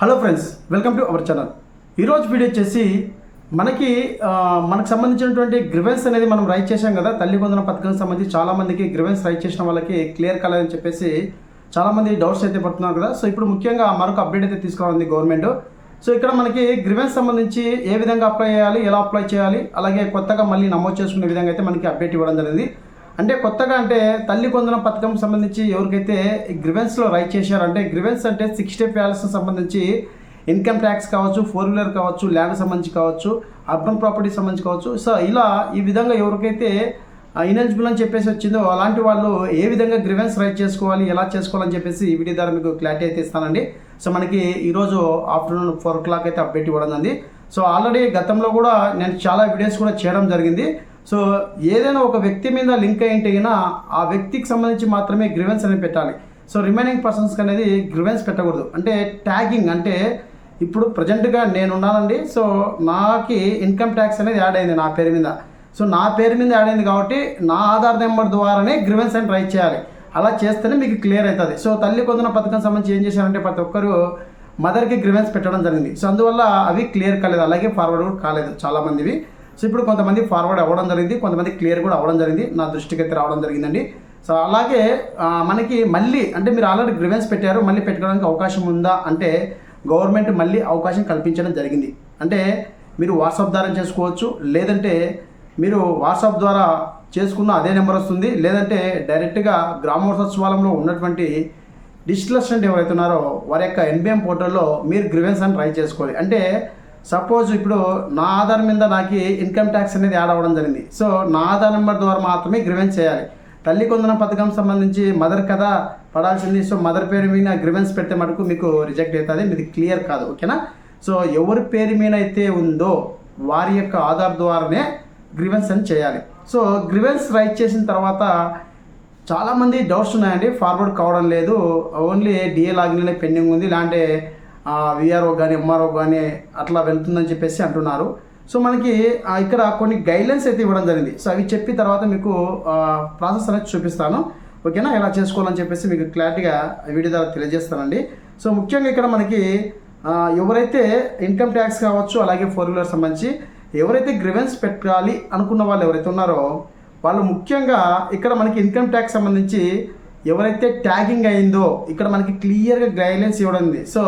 Hello friends, welcome to our channel. ఈరోజు video వచ్చేసి మనకు సంబంధించినటువంటి గ్రివెన్స్ అనేది మనం రైట్ చేశాం కదా. తల్లి వందన పథకానికి సంబంధించి చాలామందికి గ్రివెన్స్ రైట్ చేసిన వాళ్ళకి క్లియర్ కాలేదని చెప్పేసి చాలామంది డౌట్స్ అయితే పడుతున్నారు కదా. సో ఇప్పుడు ముఖ్యంగా మరొక అప్డేట్ అయితే తీసుకురావాలి గవర్నమెంట్. సో ఇక్కడ మనకి గ్రివెన్స్ సంబంధించి ఏ విధంగా అప్లై చేయాలి, ఎలా అప్లై చేయాలి, అలాగే కొత్తగా మళ్ళీ నమోదు చేసుకునే విధంగా అయితే మనకి అప్డేట్ ఇవ్వడం జరిగింది. అంటే కొత్తగా అంటే తల్లి కొందన పథకం సంబంధించి ఎవరికైతే గ్రివెన్స్లో రైట్ చేశారంటే, గ్రివెన్స్ అంటే 6 స్టెప్ ప్యాలెస్ సంబంధించి ఇన్కమ్ ట్యాక్స్ కావచ్చు, 4-వీలర్ కావచ్చు, ల్యాండ్ సంబంధించి కావచ్చు, అర్బన్ ప్రాపర్టీ సంబంధించి కావచ్చు. సో ఇలా ఈ విధంగా ఎవరికైతే ఇనెలిజిబుల్ అని చెప్పేసి వచ్చిందో అలాంటి వాళ్ళు ఏ విధంగా గ్రివెన్స్ రైట్ చేసుకోవాలి, ఎలా చేసుకోవాలని చెప్పేసి ఈ వీడియో ద్వారా మీకు క్లారిటీ అయితే ఇస్తానండి. సో మనకి ఈరోజు ఆఫ్టర్నూన్ 4 o'clock అయితే అప్డేట్ ఇవ్వడం ఉంది. సో ఆల్రెడీ గతంలో కూడా నేను చాలా వీడియోస్ కూడా చేయడం జరిగింది. సో ఏదైనా ఒక వ్యక్తి మీద లింక్ అయినా ఆ వ్యక్తికి సంబంధించి మాత్రమే గ్రివెన్స్ అనేది పెట్టాలి. సో రిమైనింగ్ పర్సన్స్కి అనేది గ్రివెన్స్ పెట్టకూడదు. అంటే ట్యాగింగ్ అంటే ఇప్పుడు ప్రజెంట్గా నేను ఉన్నానండి. సో నాకు ఇన్కమ్ ట్యాక్స్ అనేది యాడ్ అయింది నా పేరు మీద. సో నా పేరు మీద యాడ్ అయింది కాబట్టి నా ఆధార్ నెంబర్ ద్వారానే గ్రివెన్స్ అని రైట్ చేయాలి. అలా చేస్తేనే మీకు క్లియర్ అవుతుంది. సో తల్లి కొందన పథకం సంబంధించి ఏం చేశారంటే ప్రతి ఒక్కరు మదర్కి గ్రివెన్స్ పెట్టడం జరిగింది. సో అందువల్ల అవి క్లియర్ కాలేదు, అలాగే ఫార్వర్డ్ కూడా కాలేదు చాలామందివి. సో ఇప్పుడు కొంతమంది ఫార్వర్డ్ అవ్వడం జరిగింది, కొంతమంది క్లియర్ కూడా అవ్వడం జరిగింది, నా దృష్టికి అయితే రావడం జరిగిందండి. సో అలాగే మనకి మళ్ళీ అంటే మీరు ఆల్రెడీ గ్రివెన్స్ పెట్టారు, మళ్ళీ పెట్టుకోవడానికి అవకాశం ఉందా అంటే గవర్నమెంట్ మళ్ళీ అవకాశం కల్పించడం జరిగింది. అంటే మీరు వాట్సాప్ ద్వారా చేసుకోవచ్చు, లేదంటే మీరు వాట్సాప్ ద్వారా చేసుకున్న అదే నెంబర్ వస్తుంది, లేదంటే డైరెక్ట్గా గ్రామోత్సవ సచివాలయంలో ఉన్నటువంటి డిజిటల్ అసిస్టెంట్ ఎవరైతే ఉన్నారో వారి యొక్క NBM పోర్టల్లో మీరు గ్రివెన్స్ అని ట్రై చేసుకోవాలి. అంటే సపోజ్ ఇప్పుడు నా ఆధార్ మీద నాకు ఇన్కమ్ ట్యాక్స్ అనేది యాడ్ అవ్వడం జరిగింది. సో నా ఆధార్ నెంబర్ ద్వారా మాత్రమే గ్రివెన్స్ చేయాలి. తల్లి కొందన పథకం సంబంధించి మదర్ కదా పడాల్సింది. సో మదర్ పేరు మీద గ్రివెన్స్ పెడితే మటుకు మీకు రిజెక్ట్ అవుతుంది, మీది క్లియర్ కాదు, ఓకేనా. సో ఎవరి పేరు మీద అయితే ఉందో వారి యొక్క ఆధార్ ద్వారానే గ్రివెన్స్ అని చేయాలి. సో గ్రివెన్స్ రైట్ చేసిన తర్వాత చాలామంది డౌట్స్ ఉన్నాయండి, ఫార్వర్డ్ కావడం లేదు, ఓన్లీ DA లాగిన్లోనే పెండింగ్ ఉంది, ఇలాంటి VRO కానీ MRO కానీ అట్లా వెళ్తుందని చెప్పేసి అంటున్నారు. సో మనకి ఇక్కడ కొన్ని గైడ్లైన్స్ అయితే ఇవ్వడం జరిగింది. సో అవి చెప్పి తర్వాత మీకు ప్రాసెస్ అనేది చూపిస్తాను, ఓకేనా. ఎలా చేసుకోవాలని చెప్పేసి మీకు క్లారిటీగా వీడియో ద్వారా తెలియజేస్తానండి. సో ముఖ్యంగా ఇక్కడ మనకి ఎవరైతే ఇన్కమ్ ట్యాక్స్ కావచ్చు, అలాగే 4-వీలర్ సంబంధించి ఎవరైతే గ్రివెన్స్ పెట్టాలి అనుకున్న వాళ్ళు ఎవరైతే ఉన్నారో వాళ్ళు ముఖ్యంగా ఇక్కడ మనకి ఇన్కమ్ ట్యాక్స్ సంబంధించి ఎవరైతే ట్యాగింగ్ అయిందో ఇక్కడ మనకి క్లియర్గా గైడ్లైన్స్ ఇవ్వడం ఉంది. సో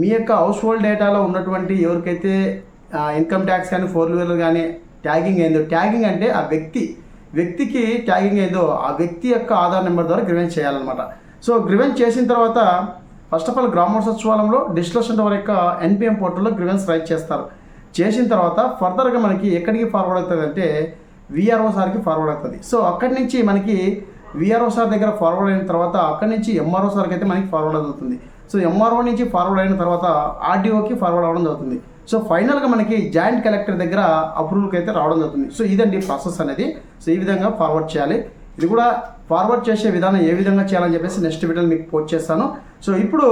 మీ యొక్క హౌస్ హోల్డ్ డేటాలో ఉన్నటువంటి ఎవరికైతే ఇన్కమ్ ట్యాక్స్ కానీ 4-వీలర్ కానీ ట్యాగింగ్ అయిందో, ట్యాగింగ్ అంటే ఆ వ్యక్తికి ట్యాగింగ్ అయిందో ఆ వ్యక్తి యొక్క ఆధార్ నెంబర్ ద్వారా గ్రివెన్స్ చేయాలన్నమాట. సో గ్రివెన్స్ చేసిన తర్వాత ఫస్ట్ ఆఫ్ ఆల్ గ్రామోత్సవ సచివాలయంలో డిజిటల్ అసిస్టెంట్ వారి యొక్క NPM పోర్టల్లో గ్రివెన్స్ రైట్ చేస్తారు. చేసిన తర్వాత ఫర్దర్గా మనకి ఎక్కడికి ఫార్వర్డ్ అవుతుంది అంటే VRO సార్కి ఫార్వర్డ్ అవుతుంది. సో అక్కడి నుంచి మనకి VRO సార్ దగ్గర ఫార్వర్డ్ అయిన తర్వాత అక్కడి నుంచి MRO సార్కి అయితే మనకి ఫార్వర్డ్ అవుతుంది. సో MRO నుంచి ఫార్వర్డ్ అయిన తర్వాత RDOకి ఫార్వర్డ్ అవ్వడం జరుగుతుంది. సో ఫైనల్గా మనకి జాయింట్ కలెక్టర్ దగ్గర అప్రూవల్కి అయితే రావడం జరుగుతుంది. సో ఇదండి ప్రాసెస్ అనేది. సో ఈ విధంగా ఫార్వర్డ్ చేయాలి. ఇది కూడా ఫార్వర్డ్ చేసే విధానం ఏ విధంగా చేయాలని చెప్పేసి నెక్స్ట్ వీడియోలో మీకు పోస్ట్ చేస్తాను. సో ఇప్పుడు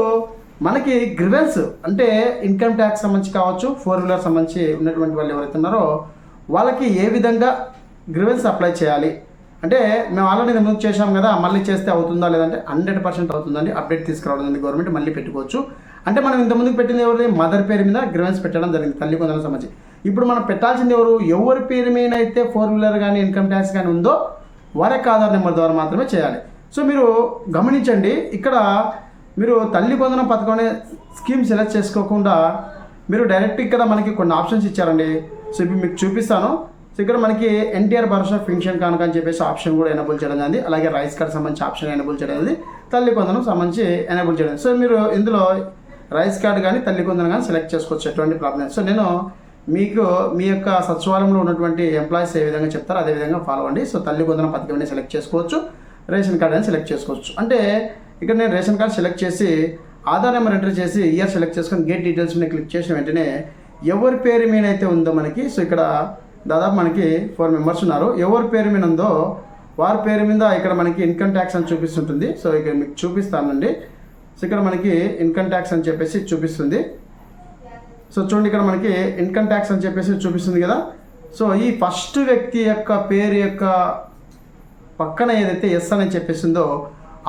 మనకి గ్రివెన్స్ అంటే ఇన్కమ్ ట్యాక్స్ సంబంధించి కావచ్చు, 4-వీలర్ సంబంధించి ఉన్నటువంటి వాళ్ళు ఎవరైతే ఉన్నారో వాళ్ళకి ఏ విధంగా గ్రివెన్స్ అప్లై చేయాలి అంటే మేము ఆల్రెడీ ముందు చేసాం కదా, మళ్ళీ చేస్తే అవుతుందా లేదంటే 100% అవుతుందండి. అప్డేట్ తీసుకురావడం గవర్నమెంట్ మళ్ళీ పెట్టుకోవచ్చు. అంటే మనం ఇంతకుముందుకు పెట్టింది ఎవరిది మదర్ పేరు మీద గ్రివెన్స్ పెట్టడం జరిగింది తల్లి కొందరికి సంబంధించి. ఇప్పుడు మనం పెట్టాల్సింది ఎవరి పేరు మీద అయితే 4-వీలర్ కానీ ఇన్కమ్ ట్యాక్స్ కానీ ఉందో వారి యొక్క ఆధార్ నెంబర్ ద్వారా మాత్రమే చేయాలి. సో మీరు గమనించండి, ఇక్కడ మీరు తల్లి కొందన పథకం అనే స్కీమ్ సెలెక్ట్ చేసుకోకుండా మీరు డైరెక్ట్ ఇక్కడ మనకి కొన్ని ఆప్షన్స్ ఇచ్చారండి. సో ఇప్పుడు మీకు చూపిస్తాను. సో ఇక్కడ మనకి NTR భరోసా పెన్షన్ కానుక అని చెప్పేసి ఆప్షన్ కూడా ఎనేబుల్ చేయడం జరిగింది, అలాగే రైస్ కార్డ్ సంబంధించి ఆప్షన్ ఎనేబుల్ చేయడం జరిగింది, తల్లి కొందనం సంబంధించి ఎనేబుల్ చేయడం. సో మీరు ఇందులో రైస్ కార్డ్ కానీ తల్లి కొందనం కానీ సెలెక్ట్ చేసుకోవచ్చు, ఎటువంటి ప్రాబ్లం. సో నేను మీకు మీ యొక్క సచివాలయంలో ఉన్నటువంటి ఎంప్లాయీస్ ఏ విధంగా చెప్తారో అదే విధంగా ఫాలో అవ్వండి. సో తల్లి కొందనం పథకం సెలెక్ట్ చేసుకోవచ్చు, రేషన్ కార్డ్ అని సెలెక్ట్ చేసుకోవచ్చు. అంటే ఇక్కడ నేను రేషన్ కార్డ్ సెలెక్ట్ చేసి ఆధార్ నెంబర్ ఎంటర్ చేసి ఇయర్ సెలెక్ట్ చేసుకొని గెట్ డీటెయిల్స్ మీద క్లిక్ చేసిన వెంటనే ఎవరి పేరు మీద అయితే ఉందో మనకి, సో ఇక్కడ దాదాపు మనకి 4 మెంబర్స్ ఉన్నారు, ఎవరి పేరు మీద ఉందో వారి పేరు మీద ఇక్కడ మనకి ఇన్కమ్ ట్యాక్స్ అని చూపిస్తుంటుంది. సో ఇక్కడ మీకు చూపిస్తానండి. సో ఇక్కడ మనకి ఇన్కమ్ ట్యాక్స్ అని చెప్పేసి చూపిస్తుంది. సో చూడండి ఇక్కడ మనకి ఇన్కమ్ ట్యాక్స్ అని చెప్పేసి చూపిస్తుంది కదా. సో ఈ ఫస్ట్ వ్యక్తి యొక్క పేరు యొక్క పక్కన ఏదైతే ఎస్ అని చెప్పేసిందో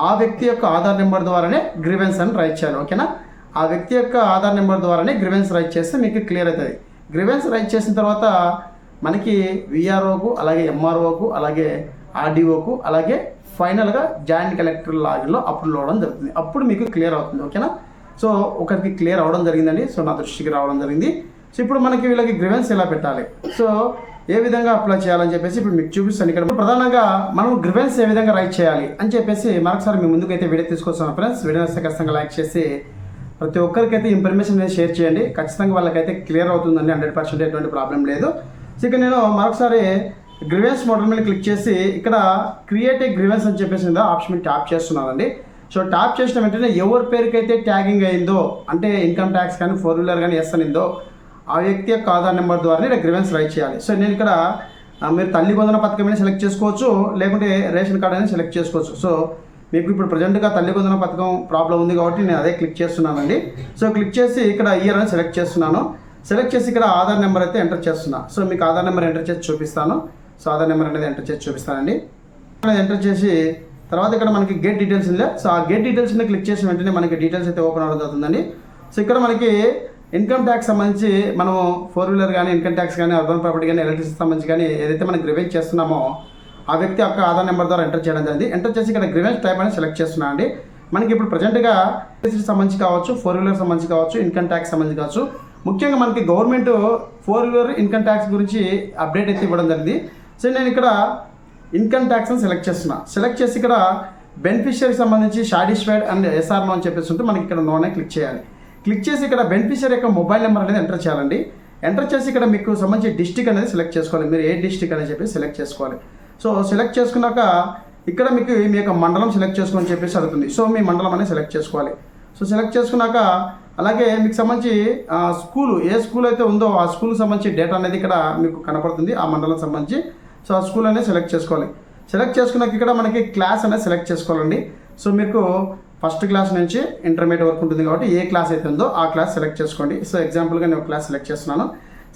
ఆ వ్యక్తి యొక్క ఆధార్ నెంబర్ ద్వారానే గ్రివెన్స్ అని రైట్ చేయాలి, ఓకేనా. ఆ వ్యక్తి యొక్క ఆధార్ నెంబర్ ద్వారానే గ్రివెన్స్ రైట్ చేస్తే మీకు క్లియర్ అవుతుంది. గ్రివెన్స్ రైట్ చేసిన తర్వాత మనకి విఆర్ఓకు, అలాగే ఎంఆర్ఓకు, అలాగే ఆర్డీఓకు, అలాగే ఫైనల్గా జాయింట్ కలెక్టర్ లాగిన్లో అప్రూవ్ అవ్వడం జరుగుతుంది. అప్పుడు మీకు క్లియర్ అవుతుంది. ఓకేనా? సో ఒకరికి క్లియర్ అవ్వడం జరిగిందండి. సో నా దృష్టికి రావడం జరిగింది. సో ఇప్పుడు మనకి వీళ్ళకి గ్రివెన్స్ ఎలా పెట్టాలి, సో ఏ విధంగా అప్లై చేయాలని చెప్పేసి ఇప్పుడు మీకు చూపిస్తాను. ఇక్కడ ప్రధానంగా మనం గ్రివెన్స్ ఏ విధంగా రైట్ చేయాలి అని చెప్పేసి మరొకసారి మీ ముందుకైతే వీడియో తీసుకొస్తాను ఫ్రెండ్స్. వీడియో వస్తే ఖచ్చితంగా లైక్ చేసి ప్రతి ఒక్కరికైతే ఇన్ఫర్మేషన్ అనేది షేర్ చేయండి. ఖచ్చితంగా వాళ్ళకైతే క్లియర్ అవుతుందండి, 100% ఎటువంటి ప్రాబ్లం లేదు. సో ఇక నేను మరొకసారి గ్రివెన్స్ మోడల్ మీద క్లిక్ చేసి ఇక్కడ క్రియేట్ ఏ గ్రివెన్స్ అని చెప్పేసి ఆప్షన్ మీద ట్యాప్ చేస్తున్నానండి. సో ట్యాప్ చేసిన వెంటనే ఎవరి పేరుకైతే ట్యాగింగ్ అయిందో, అంటే ఇన్కమ్ ట్యాక్స్ కానీ 4 వీలర్ కానీ ఎస్ అనిందో ఆ వ్యక్తి యొక్క ఆధార్ నెంబర్ ద్వారా ఇక్కడ గ్రివెన్స్ రైట్ చేయాలి. సో నేను ఇక్కడ మీరు తల్లి బంధన పథకం అయినా సెలెక్ట్ చేసుకోవచ్చు, లేకుంటే రేషన్ కార్డ్ అయినా సెలెక్ట్ చేసుకోవచ్చు. సో మీకు ఇప్పుడు ప్రజెంట్గా తల్లి బంధన పథకం ప్రాబ్లం ఉంది కాబట్టి నేను అదే క్లిక్ చేస్తున్నానండి. సో క్లిక్ చేసి ఇక్కడ ఇయర్ అని సెలెక్ట్ చేస్తున్నాను. సెలెక్ట్ చేసి ఇక్కడ ఆధార్ నెంబర్ అయితే ఎంటర్ చేస్తున్నా. సో మీకు ఆధార్ నెంబర్ ఎంటర్ చేసి చూపిస్తాను. సో ఆధార్ నెంబర్ అనేది ఎంటర్ చేసి చూపిస్తానండి. ఎంటర్ చేసి తర్వాత ఇక్కడ మనకి గెట్ డీటెయిల్స్ ఉందా, సో ఆ గెట్ డీటెయిల్స్ మీద క్లిక్ చేసిన వెంటనే మనకి డీటెయిల్స్ అయితే ఓపెన్ అవ్వడం జరుగుతుందండి. సో ఇక్కడ మనకి ఇన్కమ్ ట్యాక్స్ సంబంధించి మనము 4 వీలర్ కానీ, ఇన్కమ్ ట్యాక్స్ కానీ, అర్బన్ ప్రాపర్టీ కానీ, ఎలక్ట్రిసిటీ సంబంధించి కానీ ఏదైతే మనం గ్రివెన్స్ చేస్తున్నామో ఆ వ్యక్తి యొక్క ఆధార్ నెంబర్ ద్వారా ఎంటర్ చేయడం జరిగింది. ఎంటర్ చేసి ఇక్కడ గ్రివెన్స్ టైప్ అని సెలెక్ట్ చేస్తున్నా అండి. మనకి ఇప్పుడు ప్రజెంట్గా ఎలక్ట్రిసిటీ సంబంధించి కావచ్చు, 4 వీలర్ సంబంధించి కావచ్చు, ఇన్కమ్ ట్యాక్స్ సంబంధించి కావచ్చు. ముఖ్యంగా మనకి గవర్నమెంట్ 4 వీలర్ ఇన్కమ్ ట్యాక్స్ గురించి అప్డేట్ అయితే ఇవ్వడం జరిగింది. సో నేను ఇక్కడ ఇన్కమ్ ట్యాక్స్ అని సెలెక్ట్ చేస్తున్నా. సెలెక్ట్ చేసి ఇక్కడ బెనిఫిషియరీకి సంబంధించి సాటిస్ఫైడ్ అండ్ ఎస్ఆర్ నో అని చెప్పేసి ఉంటే మనకి ఇక్కడ నోనే క్లిక్ చేయాలి. క్లిక్ చేసి ఇక్కడ బెనిఫిషియరీ యొక్క మొబైల్ నెంబర్ అనేది ఎంటర్ చేయాలండి. ఎంటర్ చేసి ఇక్కడ మీకు సంబంధించి డిస్ట్రిక్ట్ అనేది సెలెక్ట్ చేసుకోవాలి. మీరు ఏ డిస్ట్రిక్ట్ అని చెప్పి సెలెక్ట్ చేసుకోవాలి. సో సెలెక్ట్ చేసుకున్నాక ఇక్కడ మీకు మీ యొక్క మండలం సెలెక్ట్ చేసుకోని చెప్పేసి అడుగుతుంది. సో మీ మండలం అనేది సెలెక్ట్ చేసుకోవాలి. సో సెలెక్ట్ చేసుకున్నాక అలాగే మీకు సంబంధించి స్కూలు ఏ స్కూల్ అయితే ఉందో ఆ స్కూల్కి సంబంధించి డేటా అనేది ఇక్కడ మీకు కనపడుతుంది, ఆ మండలం సంబంధించి. సో ఆ స్కూల్ అనేది సెలెక్ట్ చేసుకోవాలి. సెలెక్ట్ చేసుకున్నాక ఇక్కడ మనకి క్లాస్ అనేది సెలెక్ట్ చేసుకోవాలండి. సో మీకు ఫస్ట్ క్లాస్ నుంచి ఇంటర్మీడియట్ వరకు ఉంటుంది కాబట్టి ఏ క్లాస్ అయితే ఉందో ఆ క్లాస్ సెలెక్ట్ చేసుకోండి. సో ఎగ్జాంపుల్గా నేను క్లాస్ సెలెక్ట్ చేస్తున్నాను.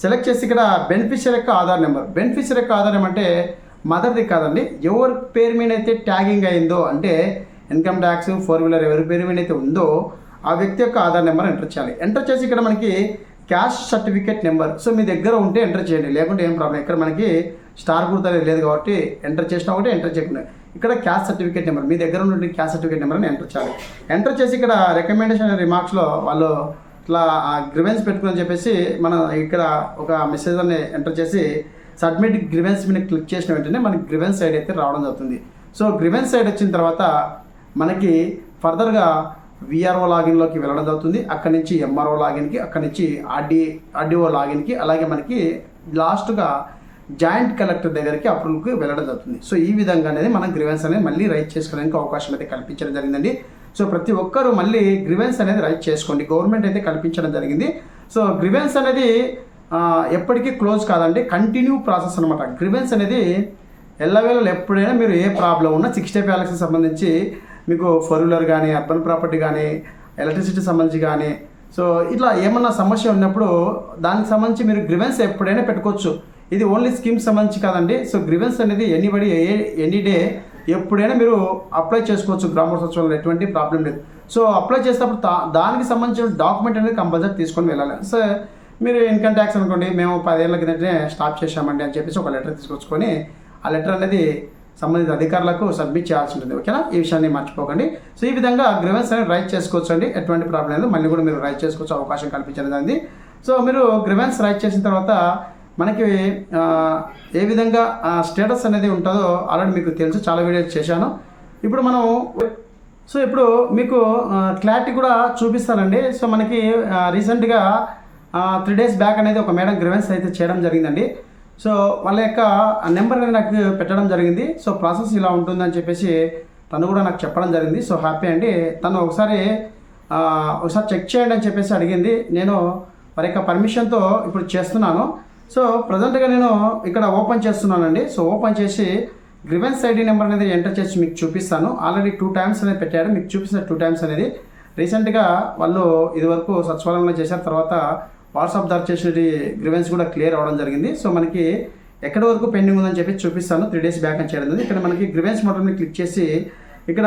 సెలెక్ట్ చేసి ఇక్కడ బెనిఫిషియరీ యొక్క ఆధార్ నెంబర్, బెనిఫిషియరీ యొక్క ఆధార్ నెంబర్ అంటే మదర్ది కాదండి, ఎవరి పేరు మీద అయితే ట్యాగింగ్ అయిందో, అంటే ఇన్కమ్ ట్యాక్స్ 4 వీలర్ ఎవరి పేరు మీద అయితే ఉందో ఆ వ్యక్తి యొక్క ఆధార్ నెంబర్ ఎంటర్ చేయాలి. ఎంటర్ చేసి ఇక్కడ మనకి క్యాస్ట్ సర్టిఫికేట్ నెంబర్, సో మీ దగ్గర ఉంటే ఎంటర్ చేయండి, లేకుంటే ఏం ప్రాబ్లం. ఇక్కడ మనకి స్టార్ గుర్తు అనేది లేదు కాబట్టి ఎంటర్ చేసినా ఒకటి, ఎంటర్ చేయకుండా ఇక్కడ క్యాస్ట్ సర్టిఫికేట్ నెంబర్, మీ దగ్గర ఉన్న క్యాస్ట్ సర్టిఫికేట్ నెంబర్ని ఎంటర్ చేయాలి. ఎంటర్ చేసి ఇక్కడ రికమెండేషన్ రిమార్క్స్లో వాళ్ళు ఇట్లా గ్రివెన్స్ పెట్టుకుని చెప్పేసి మనం ఇక్కడ ఒక మెసేజ్ అని ఎంటర్ చేసి సబ్మిట్ గ్రివెన్స్ మీద క్లిక్ చేసిన వెంటనే మనకి గ్రివెన్స్ సైడ్ అయితే రావడం జరుగుతుంది. సో గ్రివెన్స్ సైడ్ వచ్చిన తర్వాత మనకి ఫర్దర్గా విఆర్ఓ లాగిన్లోకి వెళ్ళడం జరుగుతుంది. అక్కడి నుంచి ఎంఆర్ఓ లాగిన్కి, అక్కడి నుంచి ఆర్డీఓ లాగిన్కి, అలాగే మనకి లాస్ట్గా జాయింట్ కలెక్టర్ దగ్గరికి అప్రూవ్కి వెళ్ళడం జరుగుతుంది. సో ఈ విధంగా అనేది మనం గ్రివెన్స్ అనేది మళ్ళీ రైట్ చేసుకోవడానికి అవకాశం అయితే కల్పించడం జరిగిందండి. సో ప్రతి ఒక్కరూ మళ్ళీ గ్రివెన్స్ అనేది రైట్ చేసుకోండి, గవర్నమెంట్ అయితే కల్పించడం జరిగింది. సో గ్రివెన్స్ అనేది ఎప్పటికీ క్లోజ్ కాదండి, కంటిన్యూ ప్రాసెస్ అనమాట. గ్రివెన్స్ అనేది ఎల్లవేళ ఎప్పుడైనా మీరు ఏ ప్రాబ్లం ఉన్నా 65 ప్యాలెక్స్కి సంబంధించి మీకు 4 వీలర్ కానీ, అర్బన్ ప్రాపర్టీ కానీ, ఎలక్ట్రిసిటీ సంబంధించి కానీ, సో ఇట్లా ఏమన్నా సమస్య ఉన్నప్పుడు దానికి సంబంధించి మీరు గ్రివెన్స్ ఎప్పుడైనా పెట్టుకోవచ్చు. ఇది ఓన్లీ స్కీమ్స్ సంబంధించి కాదండి. సో గ్రివెన్స్ అనేది ఎనీ డే ఎప్పుడైనా మీరు అప్లై చేసుకోవచ్చు గ్రామోత్సవాల్లో, ఎటువంటి ప్రాబ్లం లేదు. సో అప్లై చేసేటప్పుడు దానికి సంబంధించిన డాక్యుమెంట్ అనేది కంపల్సరీ తీసుకొని వెళ్ళాలి. సో మీరు ఇన్కమ్ ట్యాక్స్ అనుకోండి, మేము 10 ఏళ్ళ కిందనే స్టాప్ చేశామండి అని చెప్పేసి ఒక లెటర్ తీసుకొచ్చుకొని ఆ లెటర్ అనేది సంబంధిత అధికారులకు సబ్మిట్ చేయాల్సి ఉంటుంది. ఓకేనా? ఈ విషయాన్ని మర్చిపోకండి. సో ఈ విధంగా గ్రివెన్స్ అనేది రైట్ చేసుకోవచ్చు అండి, ఎటువంటి ప్రాబ్లం లేదు. మళ్ళీ కూడా మీరు రైట్ చేసుకోవచ్చు, అవకాశం కల్పించడం జరిగింది. సో మీరు గ్రివెన్స్ రైట్ చేసిన తర్వాత మనకి ఏ విధంగా స్టేటస్ అనేది ఉంటుందో ఆల్రెడీ మీకు తెలుసు, చాలా వీడియోస్ చేశాను. ఇప్పుడు మనం ఇప్పుడు మీకు క్లారిటీ కూడా చూపిస్తానండి. సో మనకి రీసెంట్గా 3 డేస్ బ్యాక్ అనేది ఒక మేడం గ్రివెన్స్ అయితే చేయడం జరిగిందండి. సో వాళ్ళ యొక్క నెంబర్ అనేది నాకు పెట్టడం జరిగింది. సో ప్రాసెస్ ఇలా ఉంటుందని చెప్పేసి తను కూడా నాకు చెప్పడం జరిగింది. సో హ్యాపీ అండి. తను ఒకసారి చెక్ చేయండి అని చెప్పేసి అడిగింది. నేను వారి యొక్క పర్మిషన్తో ఇప్పుడు చేస్తున్నాను. సో ప్రజెంట్గా నేను ఇక్కడ ఓపెన్ చేస్తున్నానండి. సో ఓపెన్ చేసి గ్రివెన్స్ ఐడి నెంబర్ అనేది ఎంటర్ చేసి మీకు చూపిస్తాను. ఆల్రెడీ 2 టైమ్స్ అనేది పెట్టాడు, మీకు చూపిస్తాను 2 టైమ్స్ అనేది. రీసెంట్గా వాళ్ళు ఇదివరకు సచివాలయంలో చేశారు, తర్వాత వాట్సాప్ ద్వారా చేసిన గ్రివెన్స్ కూడా క్లియర్ అవ్వడం జరిగింది. సో మనకి ఎక్కడి వరకు పెండింగ్ ఉందని చెప్పి చూపిస్తాను. 3 డేస్ బ్యాక్ అని చేయడం. ఇక్కడ మనకి గ్రివెన్స్ మోడల్ని క్లిక్ చేసి ఇక్కడ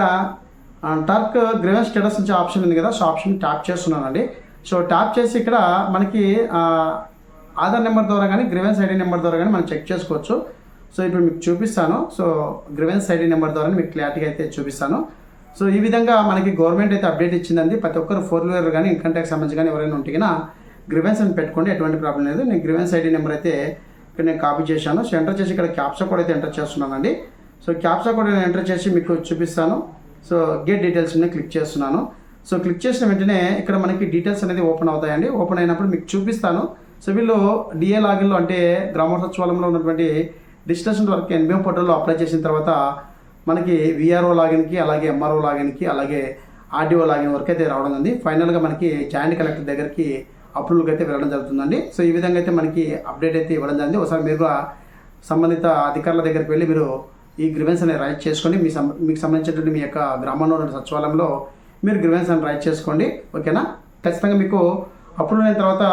టర్క్ గ్రీవెన్స్ స్టేటస్ నుంచి ఆప్షన్ ఉంది కదా, సో ఆప్షన్ ట్యాప్ చేస్తున్నానండి. సో ట్యాప్ చేసి ఇక్కడ మనకి ఆధార్ నెంబర్ ద్వారా కానీ గ్రీవెన్స్ ఐడి నెంబర్ ద్వారా కానీ మనం చెక్ చేసుకోవచ్చు. సో ఇప్పుడు మీకు చూపిస్తాను. సో గ్రీవెన్స్ ఐడి నెంబర్ ద్వారా మీకు క్లారిటీగా అయితే చూపిస్తాను. సో ఈ విధంగా మనకి గవర్నమెంట్ అయితే అప్డేట్ ఇచ్చిందండి. ప్రతి ఒక్కరు 4 వీలర్ కానీ ఇన్కమ్ ట్యాక్స్ సంబంధించి కానీ ఎవరైనా ఉంటే కానీ గ్రీవెన్స్ అని పెట్టుకోండి, ఎటువంటి ప్రాబ్లం లేదు. నేను గ్రీవెన్స్ ఐడి నెంబర్ అయితే ఇక్కడ నేను కాపీ చేశాను. సో ఎంటర్ చేసి ఇక్కడ క్యాప్చా కోడ్ అయితే ఎంటర్ చేస్తున్నానండి. సో క్యాప్చా కోడ్ నేను ఎంటర్ చేసి మీకు చూపిస్తాను. సో గెట్ డీటెయిల్స్ మీద క్లిక్ చేస్తున్నాను. సో క్లిక్ చేసిన వెంటనే ఇక్కడ మనకి డీటెయిల్స్ అనేది ఓపెన్ అవుతాయండి. ఓపెన్ అయినప్పుడు మీకు చూపిస్తాను. సో వీళ్ళు డిఏ లాగిన్లో అంటే గ్రామ సచివాలయంలో ఉన్నటువంటి డిజిటేషన్ వర్క్ ఎన్బిఎం పోర్టల్లో అప్లై చేసిన తర్వాత మనకి విఆర్ఓ లాగిన్కి, అలాగే ఎంఆర్ఓ లాగిన్కి, అలాగే ఆర్డీఓ లాగిన్ వరకు అయితే రావడం ఉంది. ఫైనల్గా మనకి జాయింట్ కలెక్టర్ దగ్గరికి అప్రూవల్కి అయితే వెళ్ళడం జరుగుతుందండి. సో ఈ విధంగా అయితే మనకి అప్డేట్ అయితే ఇవ్వడం జరిగింది. ఒకసారి మీరు సంబంధిత అధికారుల దగ్గరికి వెళ్ళి మీరు ఈ గ్రీవెన్స్ అనేది రైట్ చేసుకోండి. మీకు సంబంధించినటువంటి మీ యొక్క గ్రామంలో ఉన్న సచివాలయంలో మీరు గ్రీవెన్స్ అని రైట్ చేసుకోండి. ఓకేనా? ఖచ్చితంగా మీకు అప్రూవల్ అయిన తర్వాత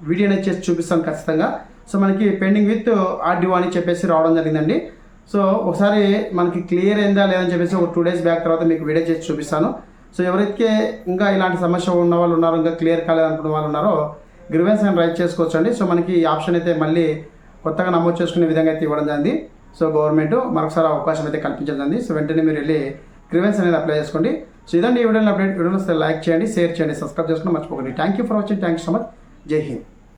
వీడియో అనేది చేసి చూపిస్తాను ఖచ్చితంగా. సో మనకి పెండింగ్ విత్ ఆర్డీఓ అని చెప్పేసి రావడం జరిగిందండి. సో ఒకసారి మనకి క్లియర్ అయిందా లేదని చెప్పేసి ఒక 2 days బ్యాక్ తర్వాత మీకు వీడియో చేసి చూపిస్తాను. సో ఎవరైతే ఇంకా ఇలాంటి సమస్య ఉన్న వాళ్ళు ఉన్నారో, ఇంకా క్లియర్ కాలేదనుకున్న వాళ్ళు ఉన్నారో గ్రీవెన్స్ అని రైట్ చేసుకోవచ్చు అండి. సో మనకి ఈ ఆప్షన్ అయితే మళ్ళీ కొత్తగా నమోదు చేసుకునే విధంగా అయితే ఇవ్వడం జరిగింది. సో గవర్నమెంట్ మరొకసారి అవకాశం అయితే కల్పించదండి. సో వెంటనే మీరు వెళ్ళి గ్రీవెన్స్ అనేది అప్లై చేసుకోండి. సో ఇదండి ఈ వీడియోని అప్డేట్. వీడియోని లైక్ చేయండి, షేర్ చేయండి, సబ్స్క్రైబ్ చేసుకుని మర్చిపోకండి. Thank you for watching. Thank you so much. జై హింద్.